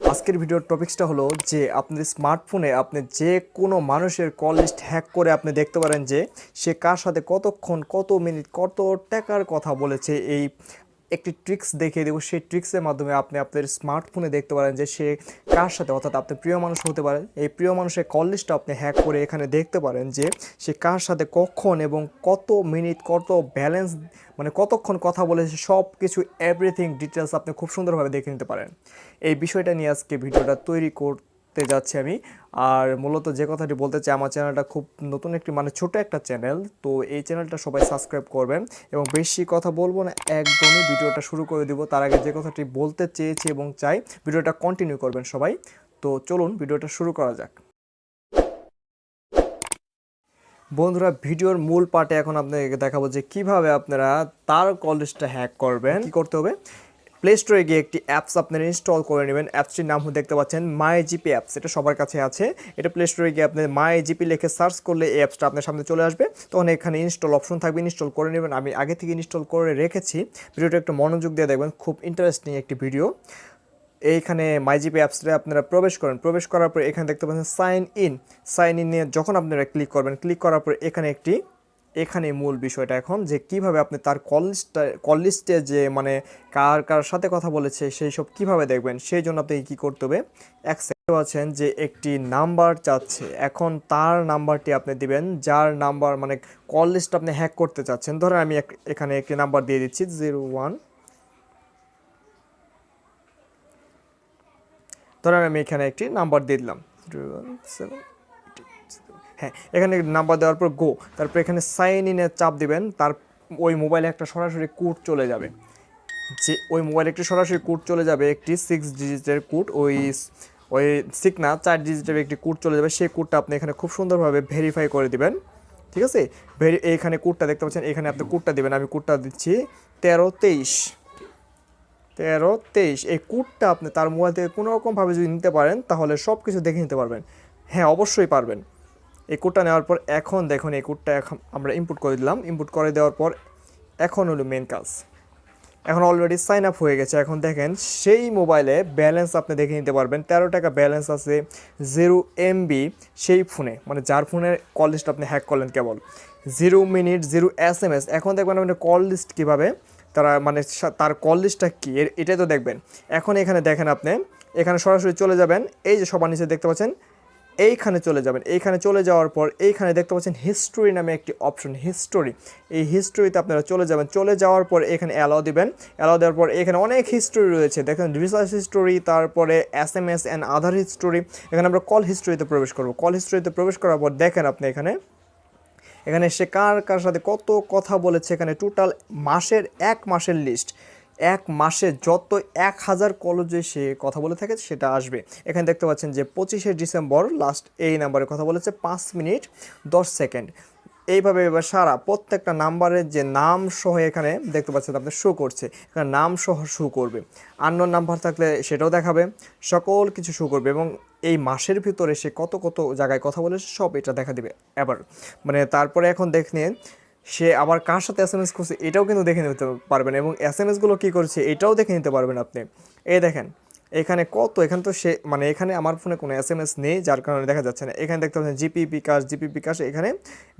আজকের ভিডিওর টপিকসটা হলো যে আপনার স্মার্টফোনে আপনি যে কোনো মানুষের কল লিস্ট হ্যাক করে আপনি দেখতে পারেন যে সে কার সাথে কতক্ষণ, কত মিনিট, কত টাকার কথা বলেছে। এই একটি ট্রিক্স দেখিয়ে দেবো। সেই ট্রিক্সের মাধ্যমে আপনি আপনার স্মার্টফোনে দেখতে পারেন যে সে কার সাথে, অর্থাৎ আপনার প্রিয় মানুষ হতে পারে, এই প্রিয় মানুষের কল লিস্টটা আপনি হ্যাক করে এখানে দেখতে পারেন যে সে কার সাথে কখন এবং কত মিনিট, কত ব্যালেন্স, মানে কতক্ষণ কথা বলেছে, সব কিছু এভরিথিং ডিটেলস আপনি খুব সুন্দরভাবে দেখে নিতে পারেন। এই বিষয়টা নিয়ে আজকে ভিডিওটা তৈরি করতে যাচ্ছি আমি। আর মূলত যে কথাটি বলতে চাই, আমার চ্যানেলটা খুব নতুন একটি, মানে ছোট একটা চ্যানেল, তো এই চ্যানেলটা সবাই সাবস্ক্রাইব করবেন এবং বেশি কথা বলবো না, একদমই ভিডিওটা শুরু করে দিব। তার আগে যে কথাটি বলতে চেয়েছি এবং চাই, ভিডিওটা কন্টিনিউ করবেন সবাই। তো চলুন ভিডিওটা শুরু করা যাক। বন্ধুরা, ভিডিওর মূল পার্টে এখন আপনাদেরকে দেখাবো যে কিভাবে আপনারা তার কল লিস্টটা হ্যাক করবেন। কি করতে হবে, প্লে স্টোরে গিয়ে একটি অ্যাপস আপনারা ইনস্টল করে নেবেন। অ্যাপসটির নাম দেখতে পাচ্ছেন মাই জিপি অ্যাপস, এটা সবার কাছে আছে। এটা প্লে স্টোরে গিয়ে আপনি মাই জিপি লিখে সার্চ করলে এই অ্যাপসটা আপনার সামনে চলে আসবে। তখন এখানে ইনস্টল অপশন থাকবে, ইনস্টল করে নেবেন। আমি আগে থেকে ইনস্টল করে রেখেছি। ভিডিওটা একটু মনোযোগ দিয়ে দেখবেন, খুব ইন্টারেস্টিং একটি ভিডিও। এইখানে মাই জিপি অ্যাপসটা আপনারা প্রবেশ করেন। প্রবেশ করার পর এখানে দেখতে পাচ্ছেন সাইন ইন নিয়ে যখন আপনারা ক্লিক করবেন, ক্লিক করার পর এখানে মূল বিষয়টা এখন যে কিভাবে আপনি তার কল লিস্টে যে মানে কার কার সাথে কথা বলেছে সেই সব কীভাবে দেখবেন, সেই জন্য আপনাকে কী করতে হবে। দেখতে পাচ্ছেন যে একটি নাম্বার চাচ্ছে, এখন তার নাম্বারটি আপনি দিবেন যার নাম্বার, মানে কল লিস্ট আপনি হ্যাক করতে চাচ্ছেন। ধরেন আমি এখানে একটি নাম্বার দিয়ে দিচ্ছি 01। ধরেন আমি এখানে একটি নাম্বার দিয়ে দিলাম 017। হ্যাঁ, এখানে নাম্বার দেওয়ার পর গো, তারপর এখানে সাইন ইনের চাপ দিবেন। তার ওই মোবাইলে একটা সরাসরি কোড চলে যাবে, যে ওই মোবাইলে একটি সরাসরি কোড চলে যাবে, একটি 6 ডিজিটের কোড। ওই 6 না, 4 ডিজিটের একটি কোড চলে যাবে। সেই কোডটা আপনি এখানে খুব সুন্দরভাবে ভেরিফাই করে দিবেন। ঠিক আছে, এইখানে কোডটা দেখতে পাচ্ছেন, এখানে আপনি কোডটা দিবেন। আমি কোডটা দিচ্ছি 1323। এই কোডটা আপনি তার মোবাইল থেকে কোনো রকমভাবে যদি নিতে পারেন তাহলে সব কিছু দেখে নিতে পারবেন। হ্যাঁ, অবশ্যই পারবেন। এই কোডটা নেওয়ার পর এখন দেখুন, এই কোডটা এখন আমরা ইনপুট করে দিলাম। ইনপুট করে দেওয়ার পর এখন হলো মেন কাজ। এখন অলরেডি সাইন আপ হয়ে গেছে। এখন দেখেন সেই মোবাইলে ব্যালেন্স আপনি দেখে নিতে পারবেন। 13 টাকা ব্যালেন্স আছে, 0 MB সেই ফোনে, মানে যার ফোনের কল লিস্ট আপনি হ্যাক করলেন কেবল। 0 মিনিট, 0 SMS। এখন দেখবেন আপনি কল লিস্ট কীভাবে তারা, মানে তার কল লিস্টটা কী এটাই তো দেখবেন। এখন এখানে দেখেন, আপনি এখানে সরাসরি চলে যাবেন। এই যে সবার নিচে দেখতে পাচ্ছেন, এইখানে চলে যাবেন। এইখানে চলে যাওয়ার পর এইখানে দেখতে পাচ্ছেন হিস্টোরি নামে একটি অপশন, হিস্টোরি। এই হিস্টোরিতে আপনারা চলে যাবেন। চলে যাওয়ার পর এখানে অ্যালাউ দিবেন। অ্যালাউ দেওয়ার পর এখানে অনেক হিস্টোরি রয়েছে, দেখেন রিসার্চ হিস্টোরি, তারপরে SMS অ্যান্ড আদার হিস্টোরি। এখানে আমরা কল হিস্টোরিতে প্রবেশ করব। কল হিস্টোরিতে প্রবেশ করার পর দেখেন আপনি এখানে সে কার কার সাথে কত কথা বলেছে। এখানে টোটাল মাসের, 1 মাসের লিস্ট, 1 মাসে যত 1000 কলেজে সে কথা বলে থাকে সেটা আসবে। এখানে দেখতে পাচ্ছেন যে 25শে ডিসেম্বর লাস্ট এই নাম্বারে কথা বলেছে 5 মিনিট 10 সেকেন্ড। এইভাবে এবার সারা প্রত্যেকটা নাম্বারের যে নাম সহ এখানে দেখতে পাচ্ছেন আপনি শো করছে, এখানে নাম সহ শো করবে। আননোন নাম্বার থাকলে সেটাও দেখাবে, সকল কিছু শো করবে। এবং এই মাসের ভিতরে সে কত কত জায়গায় কথা বলেছে সব এটা দেখা দিবে। এবার মানে তারপরে এখন দেখেন সে আবার কার সাথে SMS করছে এটাও কিন্তু দেখে নিতে পারবেন, এবং SMSগুলো কী করছে এটাও দেখে নিতে পারবেন আপনি। এই দেখেন এখানে কত, এখানে তো সে, মানে এখানে আমার ফোনে কোনো SMS নেই যার কারণে দেখা যাচ্ছে না। এখানে দেখতে পাচ্ছেন জিপি বিকাশ, এখানে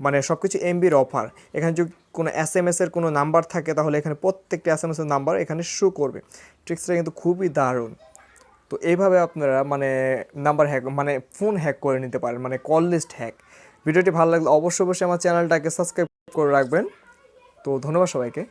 মানে সব কিছু MBর অফার। এখানে যদি কোনো SMSের কোনো নাম্বার থাকে তাহলে এখানে প্রত্যেকটি SMSের নাম্বার এখানে শো করবে। ট্রিক্সটা কিন্তু খুবই দারুণ। তো এইভাবে আপনারা মানে নাম্বার হ্যাক, মানে ফোন হ্যাক করে নিতে পারেন, মানে কল লিস্ট হ্যাক। ভিডিওটি ভালো লাগলে অবশ্যই আমার চ্যানেলটাকে সাবস্ক্রাইব করে রাখবেন। তো ধন্যবাদ সবাইকে।